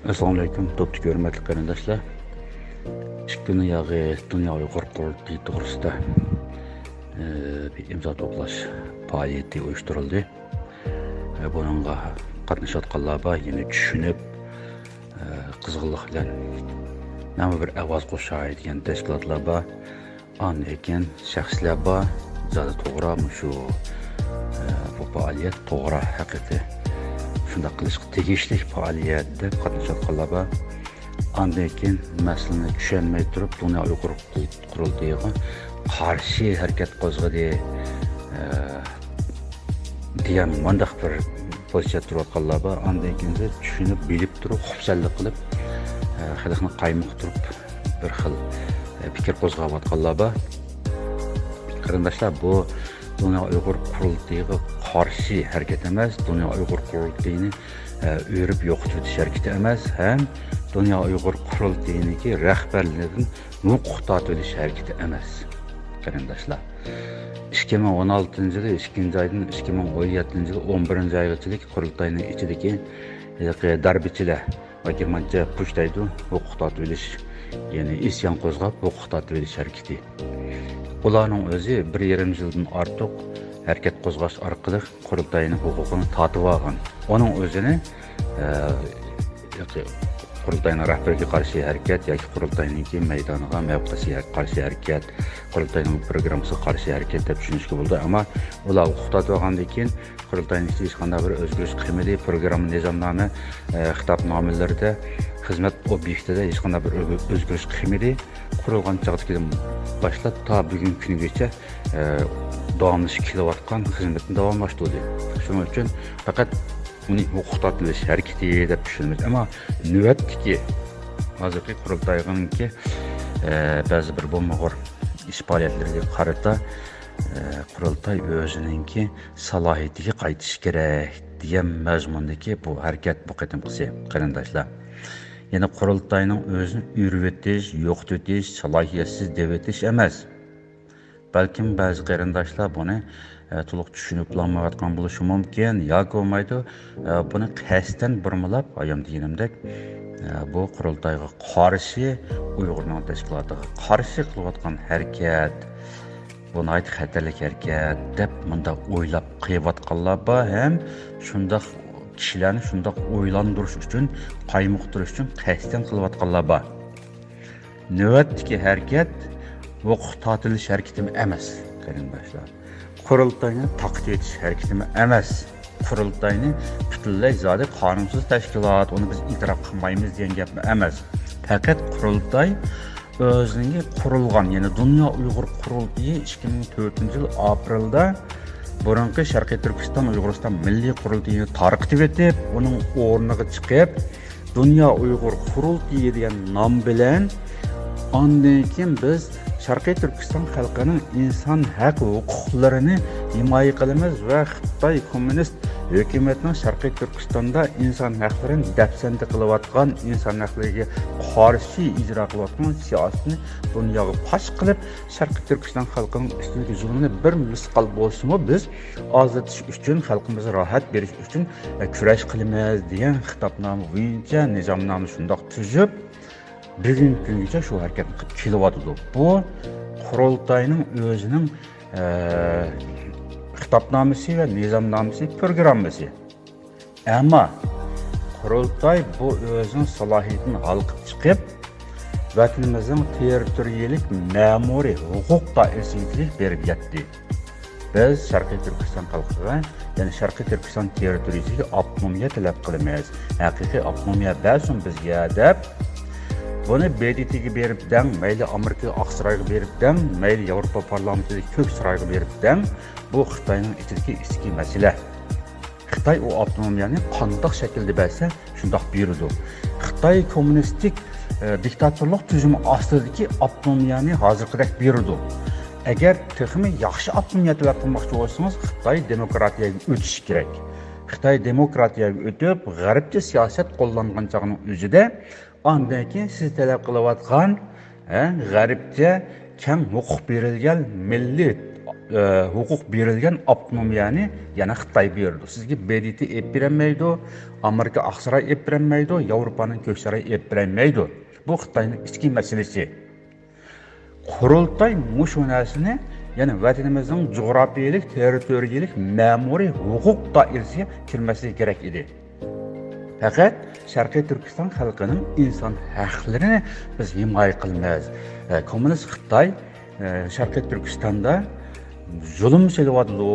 Assalamu alaykum, topdagi hurmatli qarindoshlar. Ikkini yağı Dünya Uyghur Qurultayı to'g'risida bir imzo to'plash faoliyati uyushtirildi. Buningga qatnashayotganlar bor, ya'ni tushunib, qiziqlik bilan nima bir ovoz qo'shay degan tashkilotlar bor. Lekin shaxslar bor, zodi to'g'ri shu bu faoliyat to'g'ri haqiqiy shunday qilishga tegishli faoliyat deb qatnashayotganlar bor. Ondan keyin masalani tushunmay turib, Dünya Uyghur Qurultayiga qarshi harakat qo'zg'adi degan mundaq bir pozitsiya turayotganlar bor. Ondan keyin tushunib, bilib turib, xursandlik qilib, xalqni qaymoqtirib bir xil fikr qo'zg'ayotganlar bor. Qarindoshlar, bu Dünya Uyghur Qurultayiga qarshi harakat emas, Dünya Uyghur Qurultayini o'rib yo'qotish harakati emas, ham Dünya Uyghur Qurultayiniki rahbarligidan nuqta to'lish harakati emas. Qarindoshlar, 2016-yil 2-oydan 2017-yil 11-oygacha qurultayning ichidagi darbichilar va germancha push deydi, nuqta to'lish, ya'ni isyon qo'zg'ab nuqta to'lish harakati. Ularning o'zi 1,5 yildan ortiq harakat qo'zg'ash orqali qurultayning huquqini tatib olgan. Onun o'zini qurultayning rahbariga qarshi harakat yoki qurultayning maydoniga mavqesiga qarshi harakat, qurultayning programmasiga qarshi harakat deb tushunishga bo'ldi. Ammo ular huquq tatib olgandan keyin qurultayning hech qanday bir o'zgarish qilmadi. Program nizomnoma, xitobnomalarda, xizmat obyektida hech qanday bir o'zgarish qilmadi. Qurilgan chaqdan boshlab ta bugungi kungacha davomlashib kelayotgan xizmatni davomlashtirdi. Shuning uchun faqat uni huquq tatilish harakati deb tushunamiz. Ammo navbatdagi hozirgi qurultayninki ba'zi bir bo'lmag'ur ish faoliyatlariga qarata qurultay o'zininki salohiyatiga qaytish kerak degan mazmundagi bu harakat bu qatimqisi qarindoshlar. Ya'ni qurultayning o'zini o'rgatish, yo'qotish, salohiyatsiz deb etish emas. Balkim ba'zi qarindoshlar buni to'liq tushunib olmayotgan bo'lishi mumkin, yoki bo'lmaydi. Buni qasddan burmalab, ayam deganimdek, bu qurultayga qarshi Uyg'urning tashkilotiga qarshi qilayotgan harakat, bu nihoyat xatarli harakat deb bunda o'ylab qilayotganlar bor, ham shunday kishilarni shunday o'ylantirish uchun, qaymoqtirish uchun qasddan qilayotganlar bor. Navbatdagi harakat huquq tatilish harakati emas, qarindoshlar. Qurultayni taqdir etish harakati emas. Qurultayni butunlay zodi qonunsiz tashkilot, uni biz e'tirof qilmaymiz degan gap emas. Faqat qurultay o'zining qurilgan, ya'ni Dünya Uyghur Qurultayi 2004-yil aprelda burungi Sharqiy Turkiston Uyg'uriston Milliy Qurultayini tarqitib etib, uning o'rniga chiqib, Dünya Uyghur Qurultayi degan nom bilan ondan keyin biz Sharqiy Turkiston xalqining inson haq huquqlarini himoya qilamiz va Xitoy kommunist hukumatining Sharqiy Turkistonda inson haqlarini dafsanda qilayotgan, inson haqlariga qarshi ijro qilayotgan siyosatni dunyoga fosh qilib, Sharqiy Turkiston xalqining ustidagi zulmni bir misqal bo'lsa-mu biz ozlatish uchun, xalqimizga rohat berish uchun kurash qilamiz degan xitobnoma bo'yicha nizomnomani shundoq tuzib bugungi kungacha shu harakat qilib kelyapti. Bu qurultayning o'zining xitobnomasi va nizomnomasi, programmasi. Ammo qurultay bu o'zining salohiyatini halqib chiqib, vatanimizning territoriyalik ma'muriy huquq doirasiga berib yetdi. Biz Sharqiy Turkiston xalqiga, ya'ni Sharqiy Turkiston territoriyasiga avtonomiya talab qilamiz. Haqiqiy avtonomiya bersin bizga deb buni BDT'ga berib dang, mayli Amerika Oqsaroyga berib dang, mayli Yevropa parlamentidagi Ko'k saroyga berib dang, bu Xitoyning ichki masala. Xitoy o avtonomiyani qanday shaklda bersa, shundoq beradi. Xitoy kommunistik diktatorlik tuzumi ostidagi avtonomiyani hozirgidek beradi. Agar texmi yaxshi avtonomiya talab qilmoqchi bo'lsangiz, Xitoy demokratiyaga o'tish kerak. Xitoy demokratiyaga o'tib, g'arbcha siyosat qo'llangan chog'ning o'zida ondan keyin siz talab qilayotgan g'arbcha keng huquq berilgan milliy huquq berilgan avtonomiyani yana Xitoy berdi. Sizga BDT ep bermaydi, Amerika Aqsaray ep bermaydi, Yevropaning Ko'ksaray ep bermaydi. Bu Xitoyning ichki masalasi. Qurultay mushu narsani, ya'ni vatanimizning jug'rafiyalik, territoriyalik, ma'muriy huquq doirasiga kirmasligi kerak edi. Faqat Sharqiy Turkiston xalqining inson haqlarini biz himoya qilamiz. Kommunist Xitoy Sharqiy Turkistonda zulm qilyapti,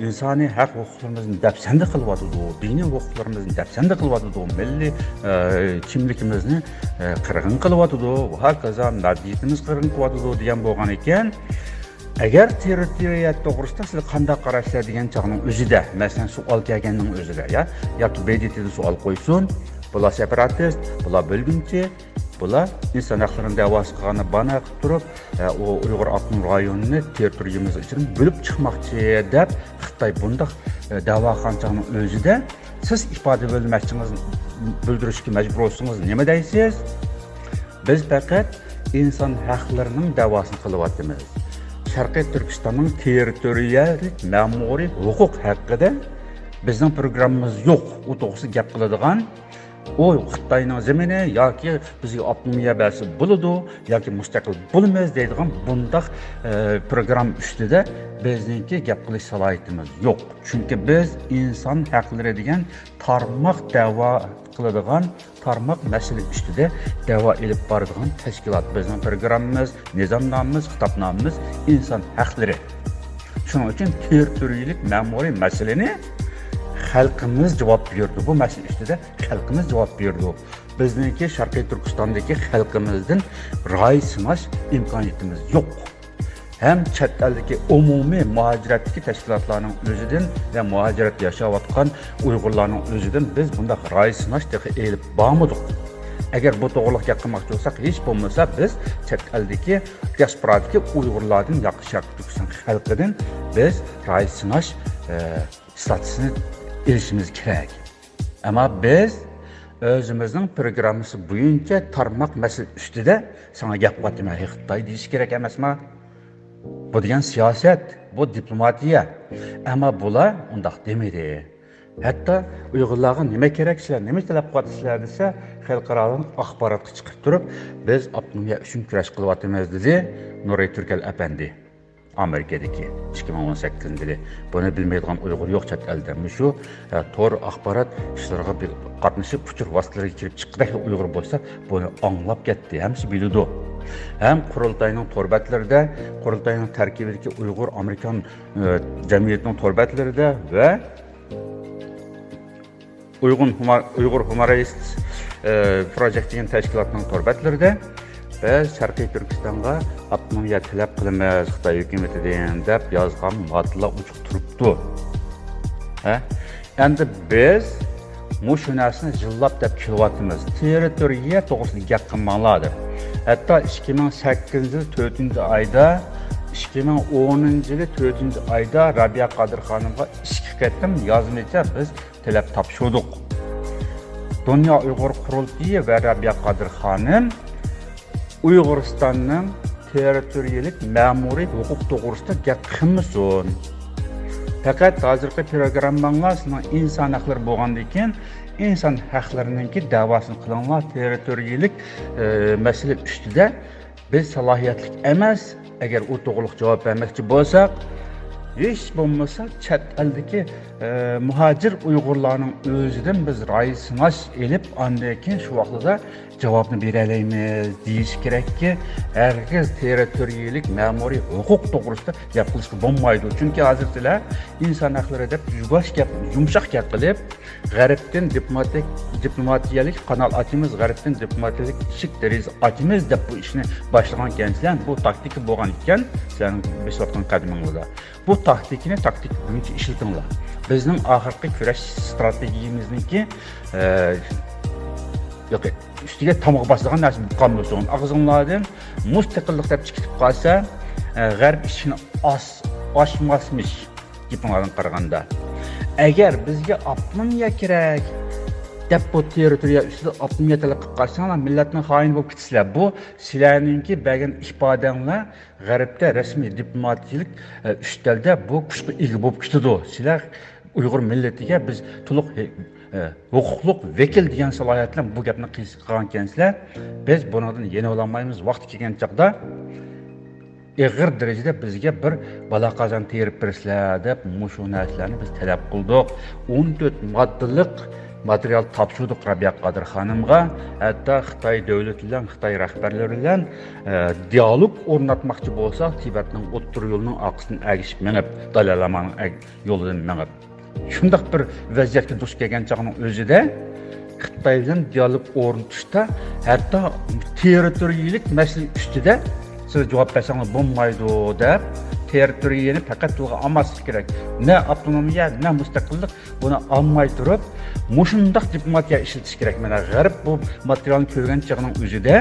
insoniy haq huquqlarimizni dafsanda qilyapti, diniy huquqlarimizni dafsanda qilyapti, milliy kimligimizni qirg'in qilyapti, va hokazo mabitimiz qirg'in qilyapti degan bo'lgan ekan. Agar territoriya to'g'risida siz qanday qarashlar degan chaqning o'zida, masalan, savol kelganning o'zida, yoki BDTda savol qo'ysin, bular separatist, bular bo'lgunchi, bular inson haqlarini da'vosi qilgani bana qilib turib, o Uyg'ur avtonom rayonini territoriyamiz ichidan bo'lib chiqmoqchi deb Xitoy bunday da'vo qilganning o'zida siz ifoda bildirishga majbur bo'lsangiz nima deysiz? Biz faqat inson haqlarining da'vosini qilyapmiz. Sharqiy Turkistonning territoriyalik ma'muriy huquq haqida bizning programmamiz yo'q. U to'g'risida gap qiladigan o Xitoyning zamini yoki bizga avtonomiya bersa bo'ladi yoki mustaqil bo'lamiz deydigan bundaq program ustida bizningki gap qilish salohiyatimiz yo'q. Chunki biz inson haqlari degan tarmoq da'vo qiladigan tarmoq masala ustida da'vo elib boradigan tashkilot. Bizning programmamiz, nizomnomamiz, xitobnomamiz inson haqlari. Shuning uchun territoriyalik ma'muriy masalani xalqimiz javob berdi. Bu masala ustida xalqimiz javob berdi. Bizningki Sharqiy Turkistondagi xalqimizdan ra'y sinash imkoniyatimiz yo'q. Hem chet eldagi umumiy muhojiratdagi tashkilotlarning o'zidan va muhojirat yashayotgan Uyg'urlarning o'zidan biz bunda ra'y sinash elib bormadik. Agar bu to'g'riliq gap qilmoqchi bo'lsak, hech bo'lmasa biz chet eldagi diasporadagi Uyg'urlardan yoki Sharqiy Turkiston xalqidan biz ra'y sinash statusini erishimiz kerak. Ammo biz o'zimizning programmamiz bo'yicha tarmoq masala ustida sana gap qilmayman, Xitoy deyish kerak emasmi? Bu degan siyosat, bu diplomatiya. Ammo bular undaq demaydi. Hatto Uyg'urlarga nima kerak, sizlar nima talab qilasizlar desa, xalqaro axborotga chiqib turib, biz avtonomiya uchun kurash qilyapmiz dedi Nuray Turkal apandi. Amerikadagi 2018-yili. Buni bilmaydigan Uyg'ur yo'q chet elda. Shu to'r axborot ishlariga qatnashib, uchur vositalariga kirib chiqqan Uyg'ur bo'lsa, buni anglab ketdi. Hamsi biladi. Hem qurultayning to'rbatlarida, qurultayning tarkibidagi Uyg'ur Amerikan jamiyatining to'rbatlarida va Uyg'ur Humanist Project degan tashkilotning to'rbatlarida biz Sharqiy Turkistonga avtonomiya talab qilamiz Xitoy hukumatidan deb yozgan matnlar uchiq turibdi. Endi biz mushu narsani jillab deb kelyapmiz. Territoriya to'g'risida gap qilmanglar deb. Hatta 2008-yil 4-oyda, 2010-yil 4-oyda Rabiya Qadir xonimga ishga ketdim, yozmacha biz talab topshirdik. Dunyo Uyg'ur qurultiyi va Rabiya Qadir xonim Uyg'uristonning territoriyalik ma'muriy huquq to'g'risida gap qilmasin. Faqat hozirgi programmanglar sizning inson haqlari bo'lgandan keyin inson haqlarininki da'vosini qilinglar. Territoriyalik masala ustida biz salohiyatli emas. Agar u to'g'riliq javob bermoqchi bo'lsak, hech bo'lmasa chet eldagi muhojir Uyg'urlarning o'zidan biz ra'y sinash elib, undan keyin shu vaqtda javobni beralaymiz deyish kerakki, hargiz territoriyalik ma'muriy huquq to'g'risida gap qilishga bo'lmaydi. Chunki hozir sizlar inson haqlari deb yumshoq gap qilib, g'arbdan diplomatiyalik kanal ochamiz, g'arbdan diplomatiyalik eshik deraza ochamiz deb bu ishni boshlagan ekanlar. Bu taktika bo'lgan ekan, sizlarning besotgan qadamingizda. Bu taktikani taktik bo'yicha ishlatinglar. Bizning oxirgi kurash strategiyamizniki yo'q, ustiga tomoq bosadigan narsa qolmasin. Og'zinglardan mustaqillik deb chiqib qolsa, g'arb ishini oshmasmish, gaplardan qaraganda. Agar bizga avtonomiya kerak, deb bu territoriya ustida 67 qilib qolsanglar millatning xoini bo'lib ketasizlar. Bu sizlarningki bergan ifodanglar g'arbda rasmiy diplomatiyalik ustalda bu kuchga ega bo'lib ketadi. Sizlar Uyg'ur millatiga biz to'liq huquqliq vakil degan salohiyat bilan bu gapni qilgan ekansizlar. Biz bundan yena olmaymiz. Vaqt kelgan chaqda ig'ir darajada bizga bir balaqazon terib bersizlar deb mushu narsalarni biz talab qildik. 14 moddalik material topshirdik Rabiya Qodir xonimga. Hatto Xitoy davlati bilan, Xitoy rahbarlari bilan dialog o'rnatmoqchi bo'lsak, Tibetning o'ttir yo'lining oqisidan agishib menib, Dalalamanning yo'lidan menib. Shundaq bir vaziyatga duch kelgan chog'ning o'zida Xitoy bilan dialog o'rnatishda hatto territoriyalik masala ustida siz javob bersangiz bo'lmaydi deb territoriyani faqat tilga olmaslik kerak. Ne avtonomiya, ne mustaqillik buni olmay turib, mushundaq diplomatiya ishlatish kerak. Mana g'arb bu materialni ko'rgan chog'ning o'zida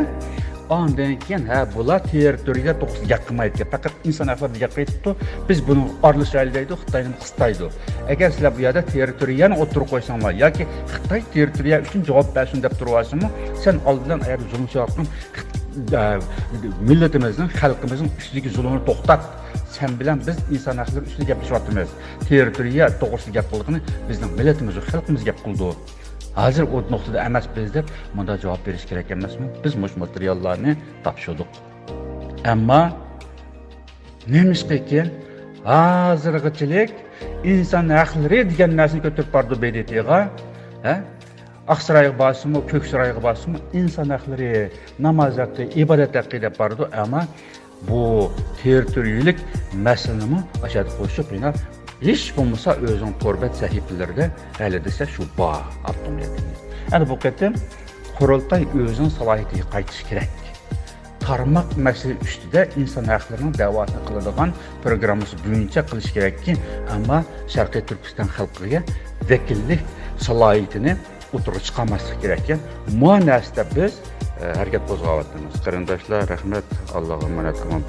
ondan keyin bular territoriyaga to'g'ri yaqinmaydi. Faqat inson haqlariga yaqinmaydi. Biz buni aralashaylik deydi, Xitoyni qistaydi. Agar sizlar bu yerda territoriyani o'tirib qo'ysanglar yoki Xitoy territoriya uchun javob bersin deb turasizmi, sen oldindan agar zulmchilikni millatimizning, xalqimizning ustidagi zulmni to'xtat. Sen bilan biz inson haqlari ustida gaplashyapmiz. Territoriya to'g'risida gap qilganini bizning millatimiz, xalqimiz gap qildi. Hozir o nuqtada emas biz deb bunda javob berish kerak emasmi? Biz mush materiallarni topshirdik. Ammo nemishqaki hozirgachilik inson haqlari degan narsani ko'tarib bordi BDTga. Aqsaroyga borsimi, Ko'ksaroyga borsimi inson haqlari, namoz haqqi, ibodat haqqi deb bordi, ammo bu territoriyalik masalani ashad qo'shib yana hech bo'lmasa o'zing torbat sahifalarida hali desa shu bor avtomatini. Ana bu qatam qurultay o'zing salohiyatiga qaytish kerak. Tarmoq masala ustida inson haqlarining da'vosini qiladigan programmasi bo'yicha qilish kerakki, ammo Sharqiy Turkiston xalqiga vakillik salohiyatini o'tirib chiqarmaslik kerak ekan. Bu narsada biz harakat qo'zg'ayapmiz. Qarindoshlar, rahmat, Allohga omonat qilin.